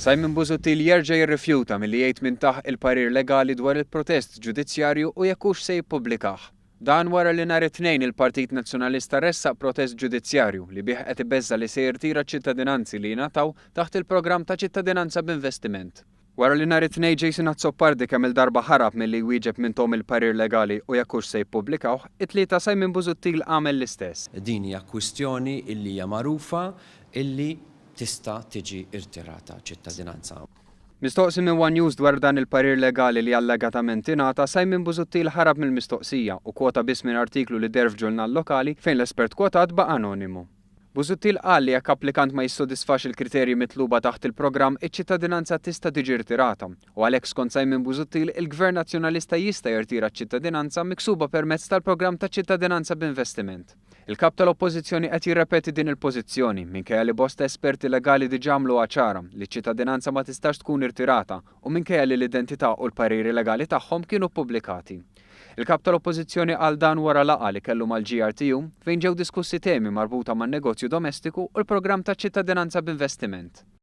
Simon Busuttil jerġa' jirrifjuta milli jgħid minn taħ il-parir legali dwar il-protest ġudizzjarju u jekk hux se jippubblikah. Dan wara li nhar it-tnejn il-Partit Nazzjonalista ressaq protest ġudizzjarju li bih qed ibeżza li se jirtira ċ-ċittadinanzi li jingħataw taħt il-programm ta' ċittadinanza b'investiment. Wara li nhar it-tnejn Jason Azzopardi kemm il-darba ħarab milli jwieġeb minn tom il-parir legali u jekk hux se jippubblikawh, it-tlieta Simon Busuttil għamel l-istess. Din hija kwistjoni illi hija magħrufa illi tista' tiġi irtirata ċittadinanza. Mistoqsi minn One News dwar dan il-parir legali li allegatament ingħata, Simon Busuttil ħarab mill-mistoqsija u kwota biss minn artiklu li der f'ġurnal lokali fejn l-espert kwotat baqa' anonimu. Busuttil qal li jekk applikant ma jissodisfax il-kriterji mitluba taħt il-programm, iċ-ċittadinanza tista' tiġi irtirata u għalhekk skont Simon Busuttil il-Gvern Nazzjonalista jista' jirtira ċ-ċittadinanza miksuba permezz tal-programm ta' ċittadinanza b'investiment. Il-kap tal-Oppożizzjoni qed jirrepeti din il-pożizzjoni minkejja li bosta esperti legali diġà għamlu ċara li ċ-ċittadinanza ma tistax tkun irtirata u minkejja li l-identità u l-pariri legali tagħhom kienu ppubblikati. Il-kap tal-Oppożizzjoni qal dan wara laqgħa li kellu mal-GRTU fejn ġew diskussi temi marbuta man-negozju domestiku u l-programm ta' ċittadinanza b'investiment.